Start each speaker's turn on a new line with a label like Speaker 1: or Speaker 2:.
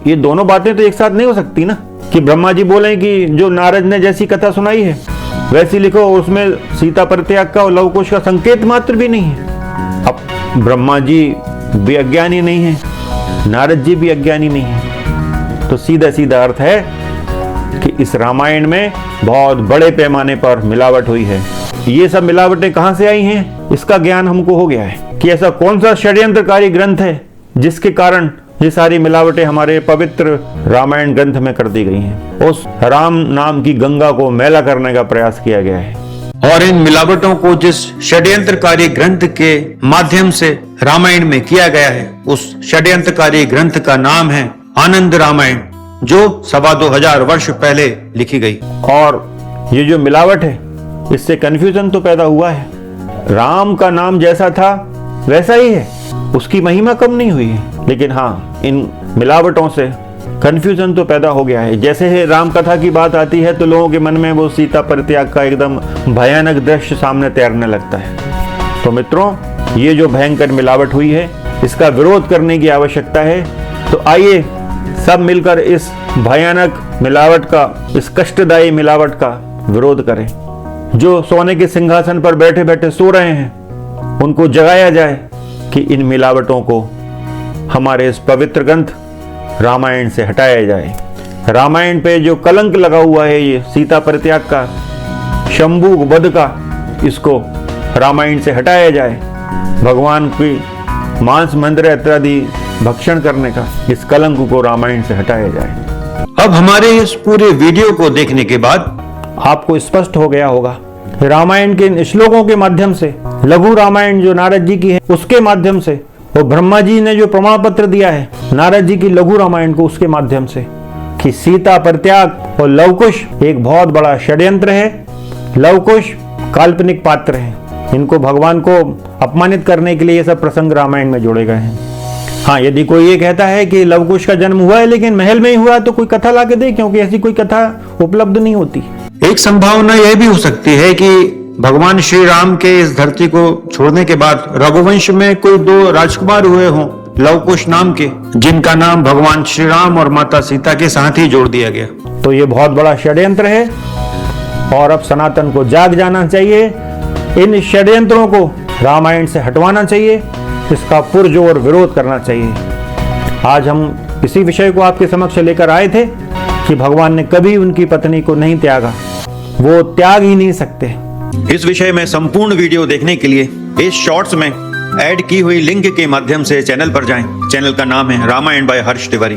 Speaker 1: ये दोनों बातें तो एक साथ नहीं हो सकती ना, कि ब्रह्मा जी बोले कि जो नारद ने जैसी कथा सुनाई है वैसी लिखो, उसमें सीता परित्याग का और लव कुश का संकेत मात्र भी नहीं है। अब ब्रह्मा जी भी अज्ञानी नहीं है, नारद जी भी अज्ञानी नहीं है, तो सीधा सीधा अर्थ है कि इस रामायण में बहुत बड़े पैमाने पर मिलावट हुई है। ये सब मिलावटें कहां से आई हैं, इसका ज्ञान हमको हो गया है कि ऐसा कौन सा षड्यंत्रकारी ग्रंथ है जिसके कारण ये सारी मिलावटें हमारे पवित्र रामायण ग्रंथ में कर दी गई हैं। उस राम नाम की गंगा को मैला करने का प्रयास किया गया है।
Speaker 2: और इन मिलावटों को जिस षड्यंत्रकारी ग्रंथ के माध्यम से रामायण में किया गया है, उस षड्यंत्रकारी ग्रंथ का नाम है आनंद रामायण, जो 2500 वर्ष पहले लिखी गई।
Speaker 1: और ये जो मिलावट है, इससे कंफ्यूजन तो पैदा हुआ है। राम का नाम जैसा था वैसा ही है, उसकी महिमा कम नहीं हुई है, लेकिन हाँ, इन मिलावटों से कंफ्यूजन तो पैदा हो गया है। जैसे ही राम कथा की बात आती है तो लोगों के मन में वो सीता परित्याग का एकदम भयानक दृश्य सामने तैरने लगता है। तो मित्रों, ये जो भयंकर मिलावट हुई है, इसका विरोध करने की आवश्यकता है। तो आइए सब मिलकर इस भयानक मिलावट का, इस कष्टदायी मिलावट का विरोध करें। जो सोने के सिंहासन पर बैठे बैठे सो रहे हैं, उनको जगाया जाए कि इन मिलावटों को हमारे इस पवित्र ग्रंथ रामायण से हटाया जाए। रामायण पे जो कलंक लगा हुआ है, ये सीता परित्याग का, शंभु वध का, इसको रामायण से हटाया जाए। भगवान की मांस मंदिर इत्यादि भक्षण करने का इस कलंक को रामायण से हटाया जाए।
Speaker 2: अब हमारे इस पूरे वीडियो को देखने के बाद
Speaker 1: आपको स्पष्ट हो गया होगा, रामायण के इन श्लोकों के माध्यम से, लघु रामायण जो नारद जी की है उसके माध्यम से, और ब्रह्मा जी ने जो प्रमाण पत्र दिया है नारद जी की लघु रामायण को, उसके माध्यम से, कि सीता परित्याग और लवकुश एक बहुत बड़ा षड्यंत्र है। लवकुश काल्पनिक पात्र हैं, इनको भगवान को अपमानित करने के लिए ये सब प्रसंग रामायण में जोड़े गए हैं। हाँ, यदि कोई ये कहता है कि लवकुश का जन्म हुआ है लेकिन महल में ही हुआ, तो कोई कथा ला के दे, क्योंकि ऐसी कोई कथा उपलब्ध नहीं होती।
Speaker 2: एक संभावना यह भी हो सकती है कि भगवान श्री राम के इस धरती को छोड़ने के बाद रघुवंश में कोई 2 राजकुमार हुए हों लवकुश नाम के, जिनका नाम भगवान श्री राम और माता सीता के साथ ही जोड़ दिया गया।
Speaker 1: तो ये बहुत बड़ा षड्यंत्र है और अब सनातन को जाग जाना चाहिए। इन षड्यंत्रों को रामायण से हटवाना चाहिए, इसका पुरजोर विरोध करना चाहिए। आज हम इसी विषय को आपके समक्ष लेकर आए थे कि भगवान ने कभी उनकी पत्नी को नहीं त्यागा, वो त्याग ही नहीं सकते।
Speaker 2: इस विषय में संपूर्ण वीडियो देखने के लिए इस शॉर्ट्स में ऐड की हुई लिंक के माध्यम से चैनल पर जाएं। चैनल का नाम है रामायण बाय हर्ष तिवारी।